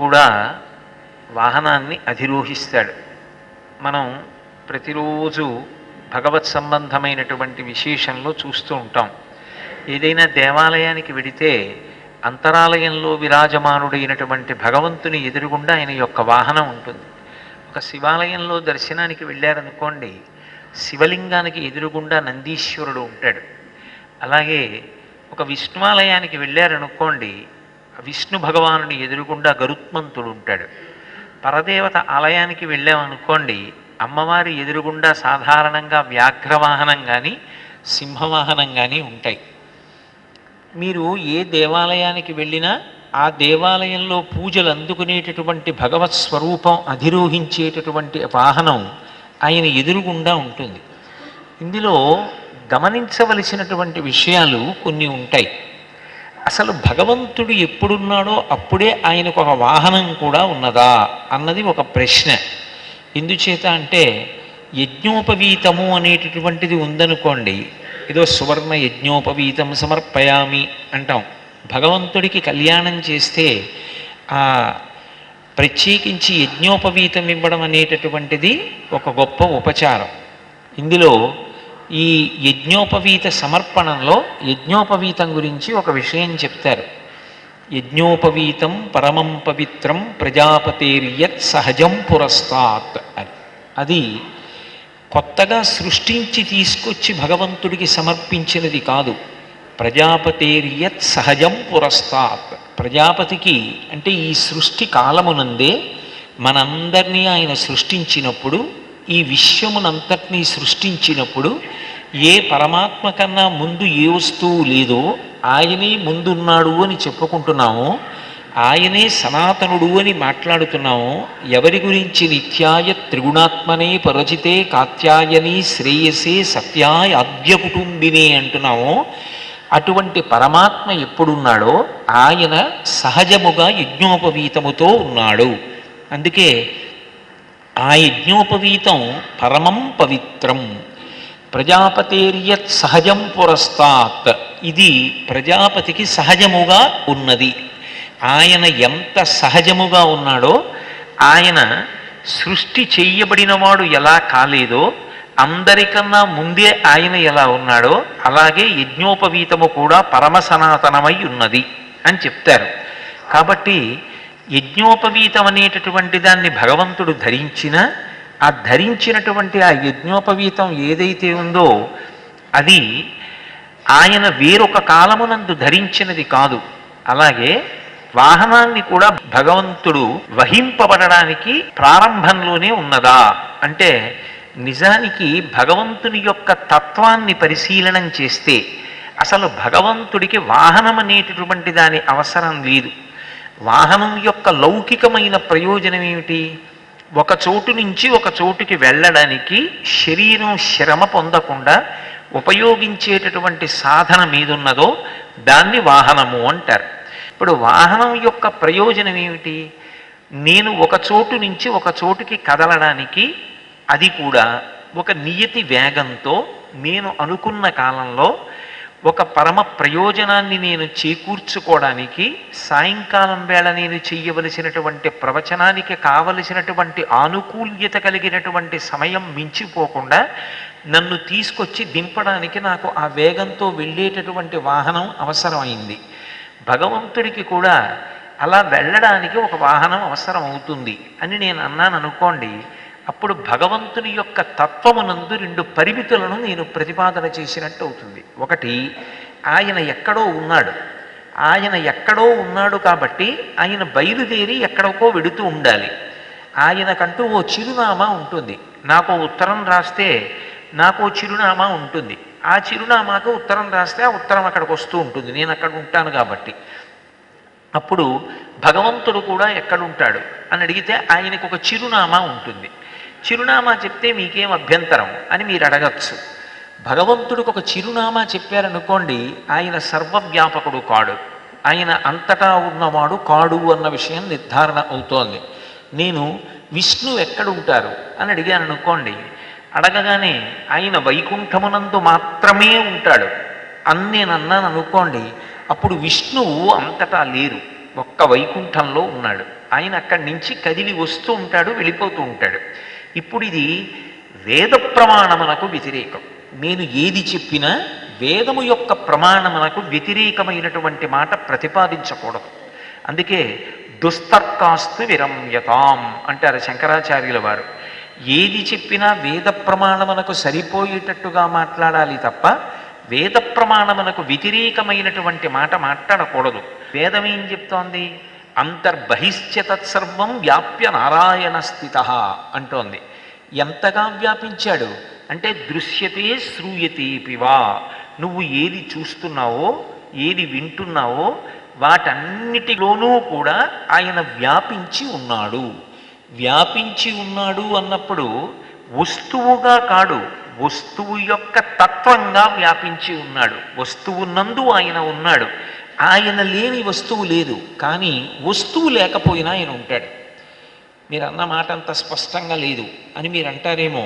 కూడా వాహనాన్ని అధిరోహిస్తాడు. మనం ప్రతిరోజు భగవత్ సంబంధమైనటువంటి విశేషంలో చూస్తూ ఉంటాం. ఏదైనా దేవాలయానికి వెడితే అంతరాలయంలో విరాజమానుడైనటువంటి భగవంతుని ఎదురుగుండా ఆయన యొక్క వాహనం ఉంటుంది. ఒక శివాలయంలో దర్శనానికి వెళ్ళారనుకోండి, శివలింగానికి ఎదురుగుండా నందీశ్వరుడు ఉంటాడు. అలాగే ఒక విష్ణువాలయానికి వెళ్ళారనుకోండి, విష్ణు భగవానుని ఎదురుగుండా గరుత్మంతుడు ఉంటాడు. పరదేవత ఆలయానికి వెళ్ళామనుకోండి, అమ్మవారి ఎదురుగుండా సాధారణంగా వ్యాఘ్రవాహనం కానీ సింహవాహనం కానీ ఉంటాయి. మీరు ఏ దేవాలయానికి వెళ్ళినా ఆ దేవాలయంలో పూజలు అందుకునేటటువంటి భగవత్ స్వరూపం అధిరోహించేటటువంటి వాహనం ఆయన ఎదురుగుండా ఉంటుంది. ఇందులో గమనించవలసినటువంటి విషయాలు కొన్ని ఉంటాయి. అసలు భగవంతుడు ఎప్పుడున్నాడో అప్పుడే ఆయనకు ఒక వాహనం కూడా ఉన్నదా అన్నది ఒక ప్రశ్న. ఎందుచేత అంటే యజ్ఞోపవీతము అనేటటువంటిది ఉందనుకోండి, ఏదో సువర్ణ యజ్ఞోపవీతం సమర్పయామి అంటాం. భగవంతుడికి కళ్యాణం చేస్తే ఆ ప్రత్యేకించి యజ్ఞోపవీతం ఇవ్వడం అనేటటువంటిది ఒక గొప్ప ఉపచారం. ఇందులో ఈ యజ్ఞోపవీత సమర్పణంలో యజ్ఞోపవీతం గురించి ఒక విషయం చెప్తారు. యజ్ఞోపవీతం పరమం పవిత్రం ప్రజాపతేర్యత్ సహజం పురస్తాత్ అని. అది కొత్తగా సృష్టించి తీసుకొచ్చి భగవంతుడికి సమర్పించినది కాదు. ప్రజాపతేర్యత్ సహజం పురస్తాత్, ప్రజాపతికి అంటే ఈ సృష్టి కాలమునందే మనందరినీ ఆయన సృష్టించినప్పుడు, ఈ విశ్వమునంతటినీ సృష్టించినప్పుడు ఏ పరమాత్మ కన్నా ముందు ఏ వస్తువు లేదో ఆయనే ముందున్నాడు అని చెప్పుకుంటున్నాము, ఆయనే సనాతనుడు అని మాట్లాడుతున్నాము. ఎవరి గురించి నిత్యాయ త్రిగుణాత్మనే పరచితే కాత్యాయని శ్రేయసే సత్యాయ ఆద్య కుటుంబినే అంటున్నాము. అటువంటి పరమాత్మ ఎప్పుడున్నాడో ఆయన సహజముగా యజ్ఞోపవీతముతో ఉన్నాడు. అందుకే ఆ యజ్ఞోపవీతం పరమం పవిత్రం ప్రజాపతేర్యత్ సహజం పురస్తాత్, ఇది ప్రజాపతికి సహజముగా ఉన్నది. ఆయన ఎంత సహజముగా ఉన్నాడో, ఆయన సృష్టి చెయ్యబడినవాడు ఎలా కాలేదో, అందరికన్నా ముందే ఆయన ఎలా ఉన్నాడో అలాగే యజ్ఞోపవీతము కూడా పరమ సనాతనమై ఉన్నది అని చెప్తారు. కాబట్టి యజ్ఞోపవీతం అనేటటువంటి దాన్ని భగవంతుడు ధరించిన, ఆ ధరించినటువంటి ఆ యజ్ఞోపవీతం ఏదైతే ఉందో అది ఆయన వేరొక కాలమునందు ధరించినది కాదు. అలాగే వాహనాన్ని కూడా భగవంతుడు వహింపబడడానికి ప్రారంభంలోనే ఉన్నదా అంటే, నిజానికి భగవంతుని యొక్క తత్వాన్ని పరిశీలనం చేస్తే అసలు భగవంతుడికి వాహనం అనేటటువంటి దాని అవసరం లేదు. వాహనం యొక్క లౌకికమైన ప్రయోజనం ఏమిటి? ఒక చోటు నుంచి ఒక చోటుకి వెళ్ళడానికి శరీరం శ్రమ పొందకుండా ఉపయోగించేటటువంటి సాధనం ఏదున్నదో దాన్ని వాహనము అంటారు. ఇప్పుడు వాహనం యొక్క ప్రయోజనం ఏమిటి? నేను ఒక చోటు నుంచి ఒక చోటుకి కదలడానికి, అది కూడా ఒక నియతి వేగంతో నేను అనుకున్న కాలంలో ఒక పరమ ప్రయోజనాన్ని నేను చేకూర్చుకోవడానికి, సాయంకాలం వేళ నేను చెయ్యవలసినటువంటి ప్రవచనానికి కావలసినటువంటి ఆనుకూల్యత కలిగినటువంటి సమయం మించిపోకుండా నన్ను తీసుకొచ్చి దింపడానికి నాకు ఆ వేగంతో వెళ్ళేటటువంటి వాహనం అవసరమైంది. భగవంతుడికి కూడా అలా వెళ్ళడానికి ఒక వాహనం అవసరం అవుతుంది అని నేను అన్నాను అనుకోండి. అప్పుడు భగవంతుని యొక్క తత్వమునందు రెండు పరిమితులను నేను ప్రతిపాదన చేసినట్టు అవుతుంది. ఒకటి, ఆయన ఎక్కడో ఉన్నాడు. ఆయన ఎక్కడో ఉన్నాడు కాబట్టి ఆయన బయలుదేరి ఎక్కడికో వెడుతూ ఉండాలి. ఆయనకంటూ ఓ చిరునామా ఉంటుంది. నాకు ఉత్తరం రాస్తే నాకు చిరునామా ఉంటుంది. ఆ చిరునామాకు ఉత్తరం రాస్తే ఆ ఉత్తరం అక్కడికి వస్తూ ఉంటుంది, నేను అక్కడ ఉంటాను కాబట్టి. అప్పుడు భగవంతుడు కూడా ఎక్కడుంటాడు అని అడిగితే ఆయనకు ఒక చిరునామా ఉంటుంది. చిరునామా చెప్తే మీకేం అభ్యంతరం అని మీరు అడగచ్చు. భగవంతుడికి ఒక చిరునామా చెప్పారనుకోండి, ఆయన సర్వవ్యాపకుడు కాడు, ఆయన అంతటా ఉన్నవాడు కాడు అన్న విషయం నిర్ధారణ అవుతోంది. నేను విష్ణు ఎక్కడుంటారు అని అడిగాను అనుకోండి, అడగగానే ఆయన వైకుంఠమునందు మాత్రమే ఉంటాడు అని నేను అన్నాను అనుకోండి, అప్పుడు విష్ణువు అంతటా లేరు, ఒక్క వైకుంఠంలో ఉన్నాడు. ఆయన అక్కడి నుంచి కదిలి వస్తూ ఉంటాడు, వెళ్ళిపోతూ ఉంటాడు. ఇప్పుడు ఇది వేద ప్రమాణమునకు వ్యతిరేకం. నేను ఏది చెప్పినా వేదము యొక్క ప్రమాణమునకు వ్యతిరేకమైనటువంటి మాట ప్రతిపాదించకూడదు. అందుకే దుస్తర్కాస్తు విరమ్యతాం అంటారు శంకరాచార్యుల వారు. ఏది చెప్పినా వేద ప్రమాణమునకు సరిపోయేటట్టుగా మాట్లాడాలి తప్ప వేద ప్రమాణమునకు వ్యతిరేకమైనటువంటి మాట మాట్లాడకూడదు. వేదం ఏం చెప్తోంది? అంతర్బహిశ్చ తత్సర్వం వ్యాప్య నారాయణ స్థిత అంటోంది. ఎంతగా వ్యాపించాడు అంటే దృశ్యతే శ్రూయతేపివా. నువ్వు ఏది చూస్తున్నావో, ఏది వింటున్నావో వాటన్నిటిలోనూ కూడా ఆయన వ్యాపించి ఉన్నాడు. వ్యాపించి ఉన్నాడు అన్నప్పుడు వస్తువుగా కాడు, వస్తువు యొక్క తత్వంగా వ్యాపించి ఉన్నాడు. వస్తువు నందు ఆయన ఉన్నాడు. ఆయన లేని వస్తువు లేదు, కానీ వస్తువు లేకపోయినా ఆయన ఉంటాడు. మీరు అన్న మాట అంత స్పష్టంగా లేదు అని మీరు అంటారేమో.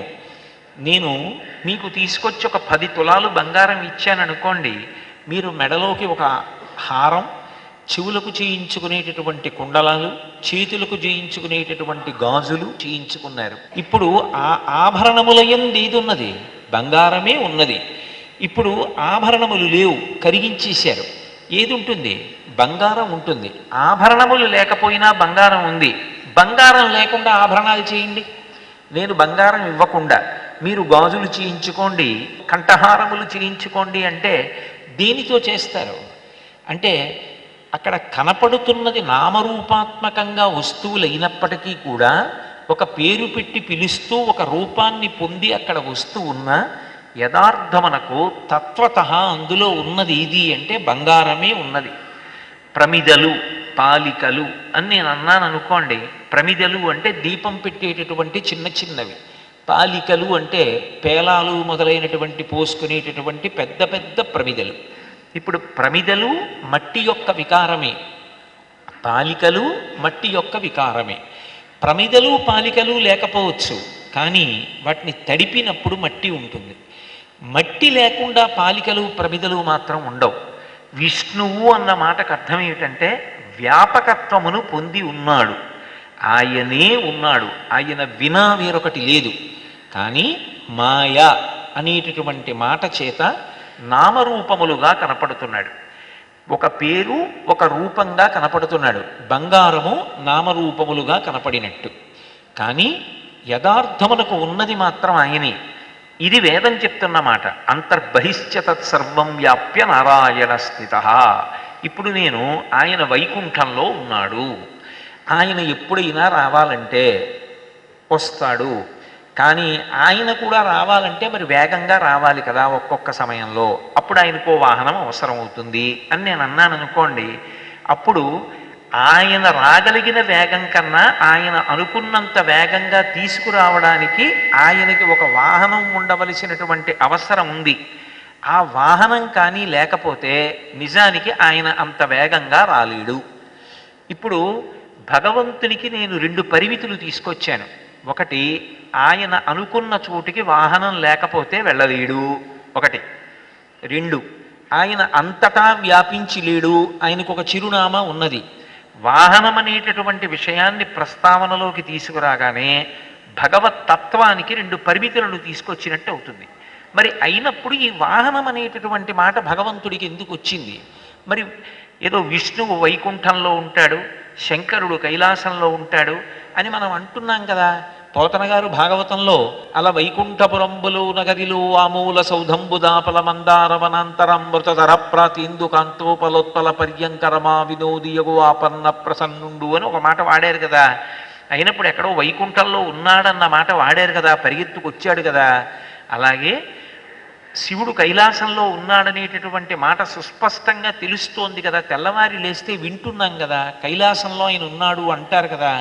నేను మీకు తీసుకొచ్చి ఒక 10 తులాలు బంగారం ఇచ్చాననుకోండి, మీరు మెడలోకి ఒక హారం, చెవులకు చేయించుకునేటటువంటి కుండలాలు, చేతులకు చేయించుకునేటటువంటి గాజులు చేయించుకున్నారు. ఇప్పుడు ఆ ఆభరణముల యందు ఏది ఉన్నది? బంగారమే ఉన్నది. ఇప్పుడు ఆభరణములు లేవు, కరిగించేశారు. ఏది ఉంటుంది? బంగారం ఉంటుంది. ఆభరణములు లేకపోయినా బంగారం ఉంది. బంగారం లేకుండా ఆభరణాలు చేయండి. నేను బంగారం ఇవ్వకుండా మీరు గాజులు చేయించుకోండి, కంఠహారములు చేయించుకోండి అంటే దేనితో చేస్తారు? అంటే అక్కడ కనపడుతున్నది నామరూపాత్మకంగా వస్తువులు అయినప్పటికీ కూడా ఒక పేరు పెట్టి పిలుస్తూ ఒక రూపాన్ని పొంది అక్కడ వస్తువు ఉన్న యథార్థమనకు తత్వత అందులో ఉన్నది ఇది అంటే బంగారమే ఉన్నది. ప్రమిదలు, పాలికలు అని నేను అన్నాను అనుకోండి. ప్రమిదలు అంటే దీపం పెట్టేటటువంటి చిన్న చిన్నవి, పాలికలు అంటే పేలాలు మొదలైనటువంటి పోసుకునేటటువంటి పెద్ద పెద్ద ప్రమిదలు. ఇప్పుడు ప్రమిదలు మట్టి యొక్క వికారమే, పాలికలు మట్టి యొక్క వికారమే. ప్రమిదలు పాలికలు లేకపోవచ్చు, కానీ వాటిని తడిపినప్పుడు మట్టి ఉంటుంది. మట్టి లేకుండా పాలికలు ప్రమిదలు మాత్రం ఉండవు. విష్ణువు అన్న మాటకు అర్థం ఏమిటంటే వ్యాపకత్వమును పొంది ఉన్నాడు, ఆయనే ఉన్నాడు, ఆయన వినా వేరొకటి లేదు. కానీ మాయ అనేటటువంటి మాట చేత నామరూపములుగా కనపడుతున్నాడు. ఒక పేరు ఒక రూపంగా కనపడుతున్నాడు, బంగారము నామరూపములుగా కనపడినట్టు. కానీ యథార్థమునకు ఉన్నది మాత్రం ఆయనే. ఇది వేదం చెప్తున్న మాట. అంతర్బహిశ్చ తత్సర్వం వ్యాప్య నారాయణ స్థిత. ఇప్పుడు నేను ఆయన వైకుంఠంలో ఉన్నాడు. ఆయన ఎప్పుడైనా రావాలంటే వస్తాడు. కానీ ఆయన కూడా రావాలంటే మరి వేగంగా రావాలి కదా ఒక్కొక్క సమయంలో. అప్పుడు ఆయనకో వాహనం అవసరం అవుతుంది అని నేను అన్నాను అనుకోండి. అప్పుడు ఆయన రాగలిగిన వేగం కన్నా ఆయన అనుకున్నంత వేగంగా తీసుకురావడానికి ఆయనకి ఒక వాహనం ఉండవలసినటువంటి అవసరం ఉంది. ఆ వాహనం కానీ లేకపోతే నిజానికి ఆయన అంత వేగంగా రాలేడు. ఇప్పుడు భగవంతునికి నేను 2 పరిమితులు తీసుకొచ్చాను. ఒకటి, ఆయన అనుకున్న చోటికి వాహనం లేకపోతే వెళ్ళలేడు, ఒకటి. 2, ఆయన అంతటా వ్యాపించి లేడు, ఆయనకు ఒక చిరునామా ఉన్నది. వాహనం అనేటటువంటి విషయాన్ని ప్రస్తావనలోకి తీసుకురాగానే భగవత్ తత్వానికి 2 పరిమితులను తీసుకొచ్చినట్టు అవుతుంది. మరి అయినప్పుడు ఈ వాహనం అనేటటువంటి మాట భగవంతుడికి ఎందుకు వచ్చింది? మరి ఏదో విష్ణువు వైకుంఠంలో ఉంటాడు, శంకరుడు కైలాసంలో ఉంటాడు అని మనం అంటున్నాం కదా. పోతన గారు భాగవతంలో అల వైకుంఠపురంబులు నగరిలో ఆమూల సౌధంబుదాపల మందారవనాంతరామృతధర ప్రాతీందు కాంతోపలోత్పల పర్యంకరమా వినోదియగు ఆపన్న ప్రసన్నుండు అని ఒక మాట వాడారు కదా. అయినప్పుడు ఎక్కడో వైకుంఠంలో ఉన్నాడన్న మాట వాడారు కదా, పరిగెత్తుకొచ్చాడు కదా. అలాగే శివుడు కైలాసంలో ఉన్నాడనేటటువంటి మాట సుస్పష్టంగా తెలుస్తోంది కదా. తెల్లవారి లేస్తే వింటున్నాం కదా, కైలాసంలో ఆయన ఉన్నాడు అంటారు కదా.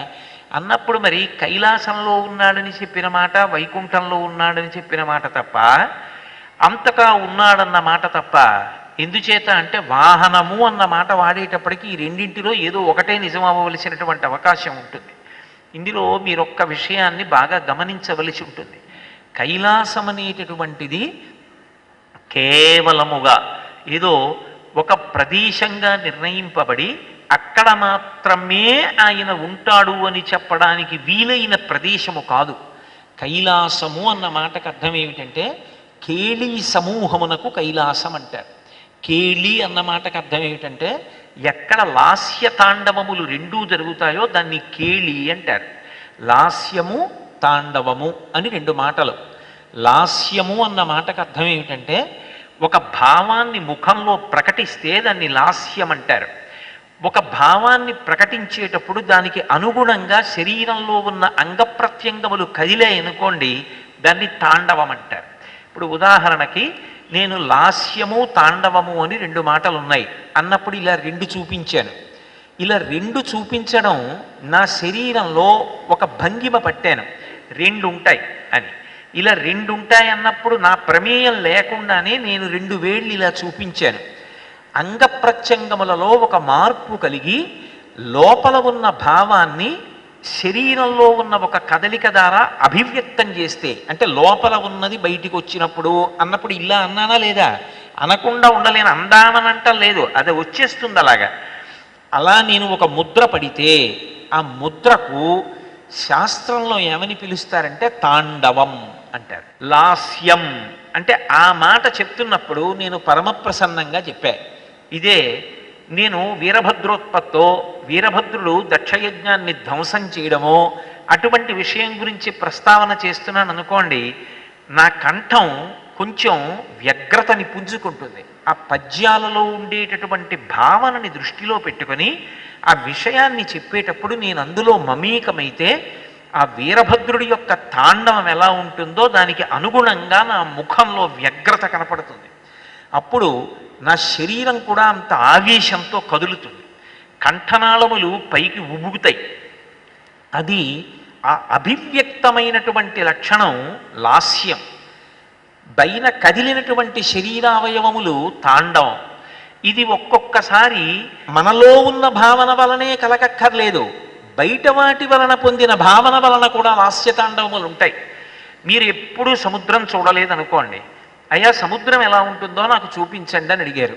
అన్నప్పుడు మరి కైలాసంలో ఉన్నాడని చెప్పిన మాట, వైకుంఠంలో ఉన్నాడని చెప్పిన మాట తప్ప, అంతటా ఉన్నాడన్న మాట తప్ప. ఎందుచేత అంటే వాహనము అన్న మాట వాడేటప్పటికీ ఈ రెండింటిలో ఏదో ఒకటే నిజం అవ్వవలసినటువంటి అవకాశం ఉంటుంది. ఇందులో మీరొక్క విషయాన్ని బాగా గమనించవలసి ఉంటుంది. కైలాసం అనేటటువంటిది కేవలముగా ఏదో ఒక ప్రదేశంగా నిర్ణయింపబడి అక్కడ మాత్రమే ఆయన ఉంటాడు అని చెప్పడానికి వీలైన ప్రదేశము కాదు. కైలాసము అన్న మాటకు అర్థం ఏమిటంటే కేళీ సమూహమునకు కైలాసం అంటారు. కేళి అన్న మాటకు అర్థం ఏమిటంటే ఎక్కడ లాస్య తాండవములు రెండూ జరుగుతాయో దాన్ని కేళి అంటారు. లాస్యము తాండవము అని రెండు మాటలు. లాస్యము అన్న మాటకు అర్థం ఏమిటంటే ఒక భావాన్ని ముఖంలో ప్రకటిస్తే దాన్ని లాస్యం అంటారు. ఒక భావాన్ని ప్రకటించేటప్పుడు దానికి అనుగుణంగా శరీరంలో ఉన్న అంగప్రత్యంగములు కదిలాయనుకోండి, దాన్ని తాండవం అంటారు. ఇప్పుడు ఉదాహరణకి నేను లాస్యము తాండవము అని రెండు మాటలు ఉన్నాయి అన్నప్పుడు ఇలా రెండు చూపించాను. ఇలా రెండు చూపించడం నా శరీరంలో ఒక భంగిమ పట్టాను, రెండు ఉంటాయి అని. ఇలా రెండు ఉంటాయి అన్నప్పుడు నా ప్రమేయం లేకుండానే నేను రెండు వేళ్ళు ఇలా చూపించాను. అంగప్రత్యంగములలో ఒక మార్పు కలిగి లోపల ఉన్న భావాన్ని శరీరంలో ఉన్న ఒక కదలిక ద్వారా అభివ్యక్తం చేస్తే, అంటే లోపల ఉన్నది బయటికి వచ్చినప్పుడు అన్నప్పుడు ఇలా అన్నానా లేదా, అనకుండా ఉండలేను, అందామనంటం లేదు, అది వచ్చేస్తుంది అలాగా. అలా నేను ఒక ముద్ర పడితే ఆ ముద్రకు శాస్త్రంలో ఏమని పిలుస్తారంటే తాండవం అంటారు. లాస్యం అంటే ఆ మాట చెప్తున్నప్పుడు నేను పరమప్రసన్నంగా చెప్పా. ఇదే నేను వీరభద్రోత్పత్తో వీరభద్రుడు దక్షయజ్ఞాన్ని ధ్వంసం చేయడమో అటువంటి విషయం గురించి ప్రస్తావన చేస్తున్నాను అనుకోండి, నా కంఠం కొంచెం వ్యగ్రతని పుంజుకుంటుంది. ఆ పద్యాలలో ఉండేటటువంటి భావనని దృష్టిలో పెట్టుకొని ఆ విషయాన్ని చెప్పేటప్పుడు నేను అందులో మమేకమైతే ఆ వీరభద్రుడి యొక్క తాండవం ఎలా ఉంటుందో దానికి అనుగుణంగా నా ముఖంలో వ్యగ్రత కనపడుతుంది. అప్పుడు నా శరీరం కూడా అంత ఆవేశంతో కదులుతుంది, కంఠనాళములు పైకి ఉబుగుతాయి. అది ఆ అభివ్యక్తమైనటువంటి లక్షణం లాస్యం. పైన కదిలినటువంటి శరీరావయవములు తాండవం. ఇది ఒక్కొక్కసారి మనలో ఉన్న భావన వలనే కలగక్కర్లేదు, బయట వాటి వలన పొందిన భావన వలన కూడా లాస్యతాండవములు ఉంటాయి. మీరు ఎప్పుడూ సముద్రం చూడలేదనుకోండి, అయ్యా సముద్రం ఎలా ఉంటుందో నాకు చూపించండి అని అడిగారు.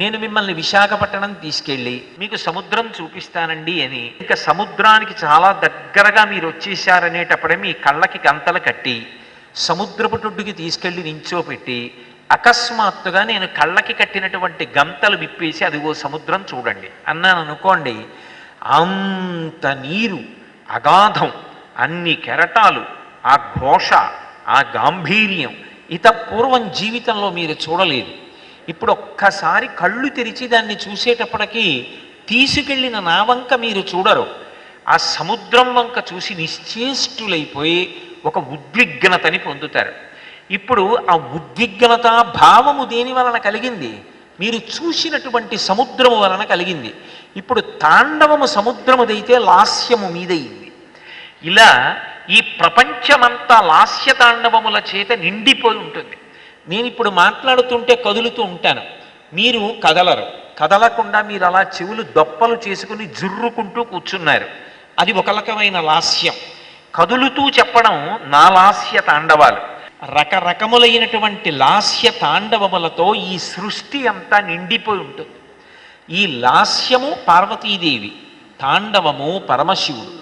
నేను మిమ్మల్ని విశాఖపట్నం తీసుకెళ్ళి మీకు సముద్రం చూపిస్తానండి అని, ఇంకా సముద్రానికి చాలా దగ్గరగా మీరు వచ్చేసారనేటప్పుడే మీ కళ్ళకి గంతలు కట్టి సముద్రపుటుడికి తీసుకెళ్ళి నించోపెట్టి అకస్మాత్తుగా నేను కళ్ళకి కట్టినటువంటి గంతలు విప్పేసి అదిగో సముద్రం చూడండి అన్నాను అనుకోండి, అంత నీరు, అగాధం, అన్ని కెరటాలు, ఆ ఘోష, ఆ గాంభీర్యం పూర్వం జీవితంలో మీరు చూడలేదు. ఇప్పుడు ఒక్కసారి కళ్ళు తెరిచి దాన్ని చూసేటప్పటికీ తీసుకెళ్ళిన నా వంక మీరు చూడరు, ఆ సముద్రం వంక చూసి నిశ్చేష్టులైపోయి ఒక ఉద్విగ్నతని పొందుతారు. ఇప్పుడు ఆ ఉద్విగ్నత భావము దేని వలన కలిగింది? మీరు చూసినటువంటి సముద్రము వలన కలిగింది. ఇప్పుడు తాండవము సముద్రముదైతే లాస్యము మీదయింది. ఇలా ఈ ప్రపంచమంతా లాస్య తాండవముల చేత నిండిపోయి ఉంటుంది. నేను ఇప్పుడు మాట్లాడుతుంటే కదులుతూ ఉంటాను, మీరు కదలరు. కదలకుండా మీరు అలా చెవులు దొప్పలు చేసుకుని జుర్రుకుంటూ కూర్చున్నారు, అది ఒక రకమైన లాస్యం. కదులుతూ చెప్పడం నా లాస్య తాండవాలు. రకరకములైనటువంటి లాస్య తాండవములతో ఈ సృష్టి అంతా నిండిపోయి ఉంటుంది. ఈ లాస్యము పార్వతీదేవి, తాండవము పరమశివుడు.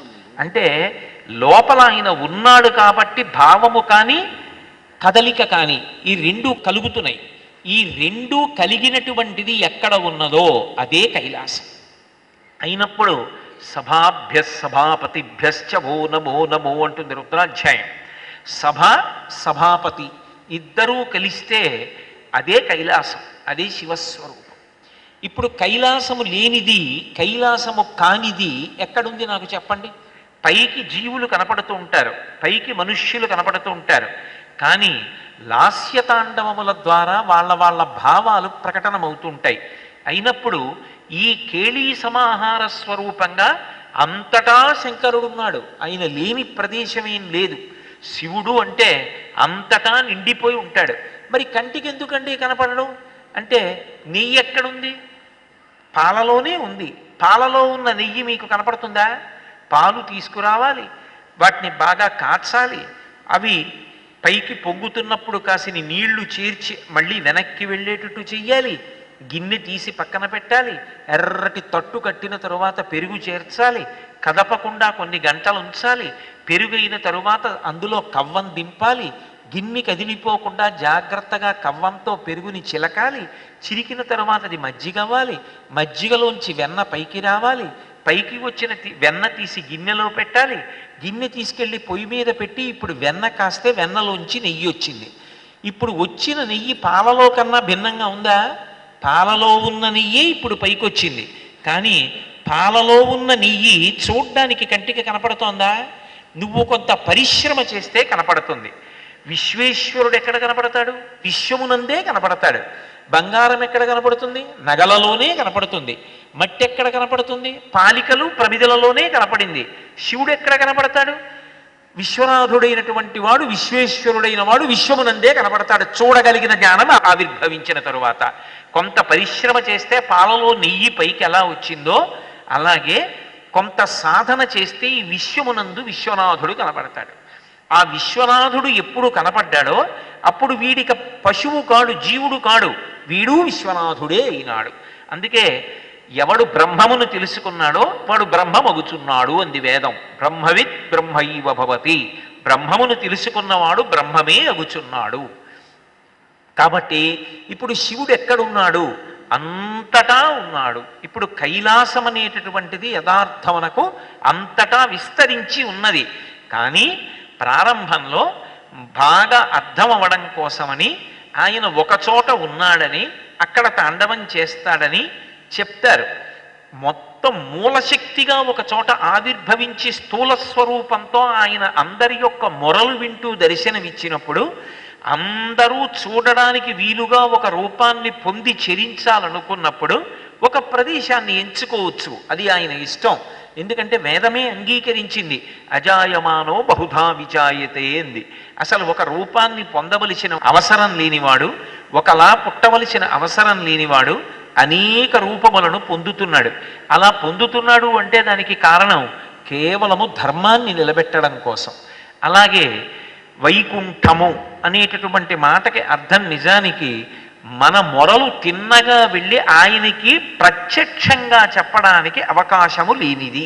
అంటే లోపల ఆయన ఉన్నాడు కాబట్టి భావము కానీ కదలిక కానీ ఈ రెండు కలుగుతున్నాయి. ఈ రెండు కలిగినటువంటిది ఎక్కడ ఉన్నదో అదే కైలాసం అయినప్పుడు సభాభ్య సభాపతిభ్యశ్చ భో నమో నమో అంటుంది రుద్రాధ్యాయం. సభ సభాపతి ఇద్దరూ కలిస్తే అదే కైలాసం, అదే శివస్వరూపం. ఇప్పుడు కైలాసము లేనిది, కైలాసము కానిది ఎక్కడుంది నాకు చెప్పండి? పైకి జీవులు కనపడుతూ ఉంటారు, పైకి మనుష్యులు కనపడుతూ ఉంటారు, కానీ లాస్యతాండవముల ద్వారా వాళ్ళ వాళ్ళ భావాలు ప్రకటనమవుతుంటాయి. అయినప్పుడు ఈ కేళీ సమాహార స్వరూపంగా అంతటా శంకరుడున్నాడు, ఆయన లేని ప్రదేశమేం లేదు. శివుడు అంటే అంతటా నిండిపోయి ఉంటాడు. మరి కంటికి ఎందుకండి కనపడడం అంటే, నెయ్యి ఎక్కడుంది? పాలలోనే ఉంది. పాలలో ఉన్న నెయ్యి మీకు కనపడుతుందా? పాలు తీసుకురావాలి, వాటిని బాగా కాచాలి, అవి పైకి పొంగుతున్నప్పుడు కాసిని నీళ్లు చేర్చి మళ్ళీ వెనక్కి వెళ్ళేటట్టు చెయ్యాలి, గిన్నె తీసి పక్కన పెట్టాలి, ఎర్రటి తట్టు కట్టిన తరువాత పెరుగు చేర్చాలి, కదపకుండా కొన్ని గంటలు ఉంచాలి, పెరుగు అయిన తరువాత అందులో కవ్వం దింపాలి, గిన్నె కదిలిపోకుండా జాగ్రత్తగా కవ్వంతో పెరుగుని చిలకాలి, చిరికిన తరువాత అది మజ్జిగవ్వాలి, మజ్జిగలోంచి వెన్న పైకి రావాలి, పైకి వచ్చిన వెన్న తీసి గిన్నెలో పెట్టాలి, గిన్నె తీసుకెళ్ళి పొయ్యి మీద పెట్టి ఇప్పుడు వెన్న కాస్తే వెన్నలోంచి నెయ్యి వచ్చింది. ఇప్పుడు వచ్చిన నెయ్యి పాలలో కన్నా భిన్నంగా ఉందా? పాలలో ఉన్న నెయ్యే ఇప్పుడు పైకి వచ్చింది, కానీ పాలలో ఉన్న నెయ్యి చూడ్డానికి కంటికి కనపడుతోందా? నువ్వు కొంత పరిశ్రమ చేస్తే కనపడుతుంది. విశ్వేశ్వరుడు ఎక్కడ కనపడతాడు? విశ్వమునందే కనపడతాడు. బంగారం ఎక్కడ కనపడుతుంది? నగలలోనే కనపడుతుంది. మట్టి ఎక్కడ కనపడుతుంది? పాలికలు ప్రమిదలలోనే కనపడింది. శివుడు ఎక్కడ కనపడతాడు? విశ్వనాథుడైనటువంటి వాడు, విశ్వేశ్వరుడైన వాడు విశ్వమునందే కనపడతాడు. చూడగలిగిన జ్ఞానం ఆవిర్భవించిన తరువాత కొంత పరిశ్రమ చేస్తే పాలలో నెయ్యి పైకి ఎలా వచ్చిందో అలాగే కొంత సాధన చేస్తే ఈ విశ్వమునందు విశ్వనాథుడు కనపడతాడు. ఆ విశ్వనాథుడు ఎప్పుడు కనపడ్డాడో అప్పుడు వీడిక పశువు కాడు, జీవుడు కాడు, వీడు విశ్వనాథుడే అయినాడు. అందుకే ఎవడు బ్రహ్మమును తెలుసుకున్నాడో వాడు బ్రహ్మమగుచున్నాడు అంది వేదం. బ్రహ్మవిత్ బ్రహ్మైవ భవతి, బ్రహ్మమును తెలుసుకున్నవాడు బ్రహ్మమే అగుచున్నాడు. కాబట్టి ఇప్పుడు శివుడు ఎక్కడున్నాడు? అంతటా ఉన్నాడు. ఇప్పుడు కైలాసం అనేటటువంటిది యథార్థమునకు అంతటా విస్తరించి ఉన్నది. కానీ ప్రారంభంలో బాగా అర్థం అవ్వడం కోసమని ఆయన ఒకచోట ఉన్నాడని, అక్కడ తాండవం చేస్తాడని చెప్తారు. మొత్తం మూలశక్తిగా ఒక చోట ఆవిర్భవించి స్థూల స్వరూపంతో ఆయన అందరి యొక్క మొరలు వింటూ దర్శనమిచ్చినప్పుడు అందరూ చూడడానికి వీలుగా ఒక రూపాన్ని పొంది చెరించాలనుకున్నప్పుడు ఒక ప్రదేశాన్ని ఎంచుకోవచ్చు. అది ఆయన ఇష్టం. ఎందుకంటే వేదమే అంగీకరించింది. అజాయమానో బహుధా విజాయతే అంది. అసలు ఒక రూపాన్ని పొందవలసిన అవసరం లేనివాడు, ఒకలా పుట్టవలసిన అవసరం లేనివాడు అనేక రూపములను పొందుతున్నాడు. అలా పొందుతున్నాడు అంటే దానికి కారణం కేవలము ధర్మాన్ని నిలబెట్టడం కోసం. అలాగే వైకుంఠము అనేటటువంటి మాటకి అర్థం నిజానికి మన మొరలు తిన్నగా వెళ్ళి ఆయనకి ప్రత్యక్షంగా చెప్పడానికి అవకాశము లేనిది.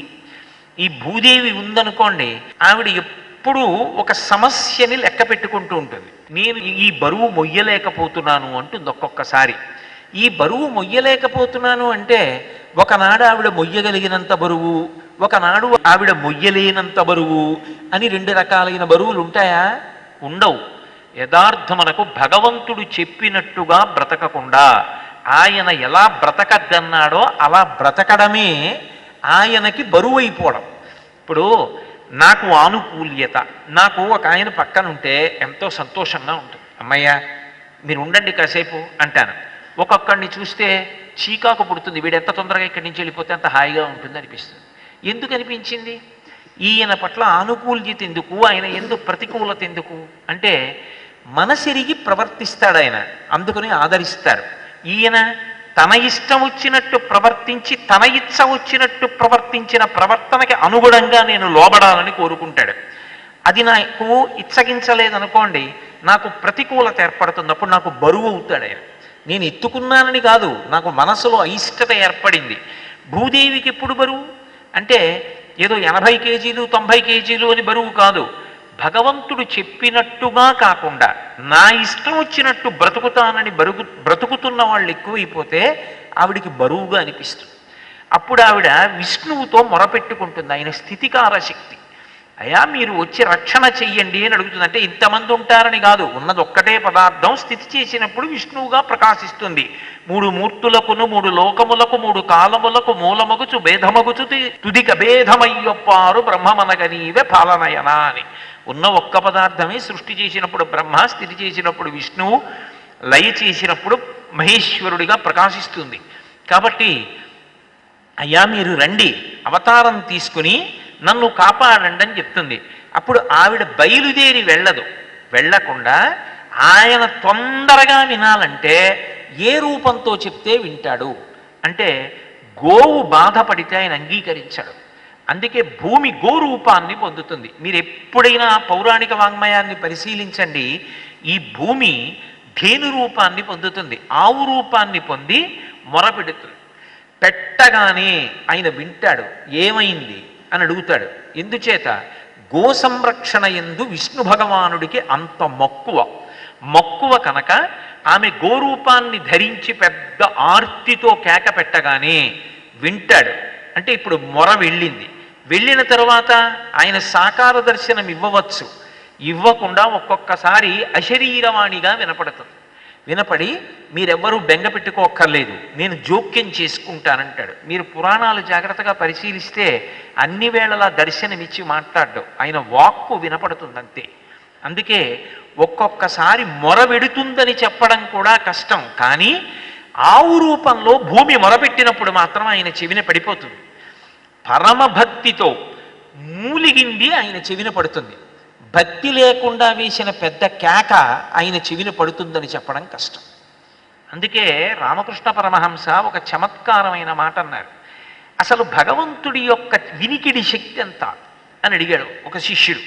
ఈ భూదేవి ఉందనుకోండి, ఆవిడ ఎప్పుడూ ఒక సమస్యని లెక్క పెట్టుకుంటూ ఉంటుంది. నేను ఈ బరువు మొయ్యలేకపోతున్నాను అంటుంది ఒక్కొక్కసారి. ఈ బరువు మొయ్యలేకపోతున్నాను అంటే ఒకనాడు ఆవిడ మొయ్యగలిగినంత బరువు, ఒకనాడు ఆవిడ మొయ్యలేనంత బరువు అని రెండు రకాలైన బరువులు ఉంటాయా? ఉండవు. యథార్థమునకు భగవంతుడు చెప్పినట్టుగా బ్రతకకుండా ఆయన ఎలా బ్రతకద్దన్నాడో అలా బ్రతకడమే ఆయనకి బరువైపోవడం. ఇప్పుడు నాకు ఆనుకూల్యత, నాకు ఒక ఆయన పక్కనుంటే ఎంతో సంతోషంగా ఉంటుంది. అమ్మయ్య మీరు ఉండండి కాసేపు అంటాను. ఒక్కొక్కడిని చూస్తే చీకాకు పుడుతుంది, వీడు ఎంత తొందరగా ఇక్కడి నుంచి వెళ్ళిపోతే అంత హాయిగా ఉంటుంది అనిపిస్తుంది. ఎందుకు అనిపించింది? ఈయన పట్ల ఆనుకూల్యత ఎందుకు, ఆయన ఎందుకు ప్రతికూలత ఎందుకు అంటే మనసెరిగి ప్రవర్తిస్తాడు ఆయన, అందుకని ఆదరిస్తారు. ఈయన తన ఇష్టం వచ్చినట్టు ప్రవర్తించి తన ఇచ్చ వచ్చినట్టు ప్రవర్తించిన ప్రవర్తనకి అనుగుణంగా నేను లోబడాలని కోరుకుంటాడు. అది నాకు ఇచ్చగించలేదనుకోండి, నాకు ప్రతికూలత ఏర్పడుతుంది. అప్పుడు నాకు బరువు అవుతాడు ఆయన. నేను ఎత్తుకున్నానని కాదు, నాకు మనసులో అయిష్టత ఏర్పడింది. భూదేవికి ఎప్పుడు బరువు అంటే ఏదో 80 కేజీలు 90 కేజీలు అని బరువు కాదు. భగవంతుడు చెప్పినట్టుగా కాకుండా నా ఇష్టం వచ్చినట్టు బ్రతుకుతానని బ్రతుకుతున్న వాళ్ళు ఎక్కువైపోతే ఆవిడికి బరువుగా అనిపిస్తుంది. అప్పుడు ఆవిడ విష్ణువుతో మొరపెట్టుకుంటుంది. ఆయన స్థితికార శక్తి. అయ్యా మీరు వచ్చి రక్షణ చెయ్యండి అని అడుగుతుంది. అంటే ఇంతమంది ఉంటారని కాదు, ఉన్నది ఒక్కటే పదార్థం స్థితి చేసినప్పుడు విష్ణువుగా ప్రకాశిస్తుంది. 3 మూర్తులకును 3 లోకములకు 3 కాలములకు మూలమగుచు భేదమగుచు తుదిక భేదమయ్యొప్పారు బ్రహ్మమనగనీవే పాలనయనా అని. ఉన్న ఒక్క పదార్థమే సృష్టి చేసినప్పుడు బ్రహ్మ, స్థితి చేసినప్పుడు విష్ణువు, లయ చేసినప్పుడు మహేశ్వరుడిగా ప్రకాశిస్తుంది. కాబట్టి అయ్యా మీరు రండి, అవతారం తీసుకుని నన్ను కాపాడండి అని చెప్తుంది. అప్పుడు ఆవిడ బయలుదేరి వెళ్ళదు. వెళ్ళకుండా ఆయన తొందరగా వినాలంటే ఏ రూపంతో చెప్తే వింటాడు అంటే గోవు బాధపడితే ఆయన అంగీకరించాడు. అందుకే భూమి గోరూపాన్ని పొందుతుంది. మీరు ఎప్పుడైనా పౌరాణిక వాంగ్మయాన్ని పరిశీలించండి. ఈ భూమి ధేను రూపాన్ని పొందుతుంది, ఆవు రూపాన్ని పొంది మొరపెడుతుంది. పెట్టగానే ఆయన వింటాడు, ఏమైంది అని అడుగుతాడు. ఎందుచేత గో సంరక్షణ యందు విష్ణు భగవానుడికి అంత మక్కువ కనుక ఆమె గోరూపాన్ని ధరించి పెద్ద ఆర్తితో కేక పెట్టగానే వింటాడు. అంటే ఇప్పుడు మొర వెళ్ళింది. వెళ్ళిన తరువాత ఆయన సాకార దర్శనం ఇవ్వవచ్చు, ఇవ్వకుండా ఒక్కొక్కసారి అశరీరవాణిగా వినపడుతుంది. వినపడి మీరెవ్వరూ బెంగ పెట్టుకోక్కర్లేదు, నేను జోక్యం చేసుకుంటానంటాడు. మీరు పురాణాలు జాగ్రత్తగా పరిశీలిస్తే అన్ని వేళలా దర్శనమిచ్చి మాట్లాడ్డు, ఆయన వాక్కు వినపడుతుందంతే. అందుకే ఒక్కొక్కసారి మొరవెడుతుందని చెప్పడం కూడా కష్టం, కానీ ఆవు రూపంలో భూమి మొరపెట్టినప్పుడు మాత్రం ఆయన చెవిన పడిపోతుంది. పరమభక్తితో మూలిగిండి ఆయన చెవిన పడుతుంది. భక్తి లేకుండా వేసిన పెద్ద కేక ఆయన చెవిన పడుతుందని చెప్పడం కష్టం. అందుకే రామకృష్ణ పరమహంస ఒక చమత్కారమైన మాట అన్నారు. అసలు భగవంతుడి యొక్క వినికిడి శక్తి ఎంత అని అడిగాడు ఒక శిష్యుడు.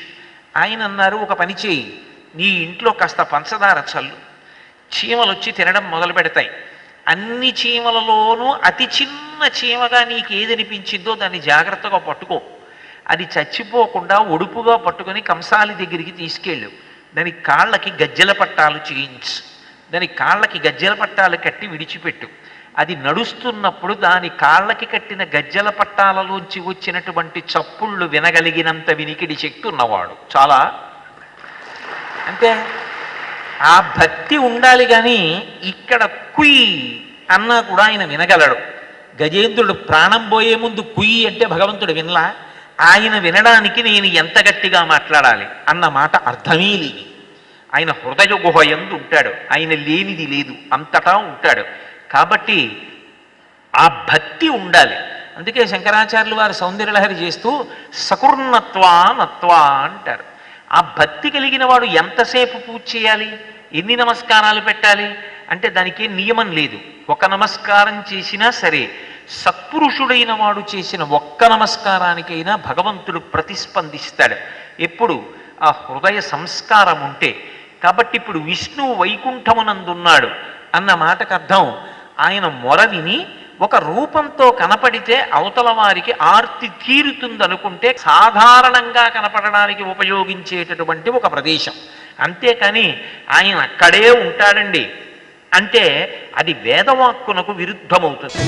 ఆయన అన్నారు, ఒక పని చేయి, నీ ఇంట్లో కాస్త పంచదార చల్లు, చీమలు వచ్చి తినడం మొదలు పెడతాయి. అన్ని చీమలలోనూ అతి చిన్న చీమగా నీకు ఏది అనిపించిందో దాన్ని జాగ్రత్తగా పట్టుకో, అది చచ్చిపోకుండా ఒడుపుగా పట్టుకొని కంసాలి దగ్గరికి తీసుకెళ్ళు, దాని కాళ్ళకి గజ్జెల పట్టాలు చేయించు, దాని కాళ్ళకి గజ్జెల పట్టాలు కట్టి విడిచిపెట్టు. అది నడుస్తున్నప్పుడు దాని కాళ్ళకి కట్టిన గజ్జెల పట్టాలలోంచి వచ్చినటువంటి చప్పుళ్ళు వినగలిగినంత వినికిడి శక్తి ఉన్నవాడు. చాలా అంటే ఆ భక్తి ఉండాలి. కానీ ఇక్కడ కుయ్యి అన్నా కూడా ఆయన వినగలడు. గజేంద్రుడు ప్రాణం పోయే ముందు కుయ్యి అంటే భగవంతుడు వినలా. ఆయన వినడానికి నేను ఎంత గట్టిగా మాట్లాడాలి అన్న మాట అర్థమే లేదు. ఆయన హృదయ గుహ యందు ఉంటాడు, ఆయన లేనిది లేదు, అంతటా ఉంటాడు. కాబట్టి ఆ భక్తి ఉండాలి. అందుకే శంకరాచార్యులు వారు సౌందర్యలహరి చేస్తూ సకుర్ణత్వా నత్వా అంటారు. ఆ భక్తి కలిగిన వాడు ఎంతసేపు పూజ చేయాలి, ఎన్ని నమస్కారాలు పెట్టాలి అంటే దానికి నియమం లేదు. ఒక నమస్కారం చేసినా సరే, సత్పురుషుడైన వాడు చేసిన ఒక్క నమస్కారానికైనా భగవంతుడు ప్రతిస్పందిస్తాడు ఎప్పుడు ఆ హృదయ సంస్కారం ఉంటే. కాబట్టి ఇప్పుడు విష్ణువు వైకుంఠమునందున్నాడు అన్న మాటకు అర్థం ఆయన మొర విని ఒక రూపంతో కనపడితే అవతల వారికి ఆర్తి తీరుతుందనుకుంటే సాధారణంగా కనపడడానికి ఉపయోగించేటటువంటి ఒక ప్రదేశం. అంతేకాని ఆయన అక్కడే ఉంటాడండి అంటే అది వేదవాక్కునకు విరుద్ధమవుతుంది.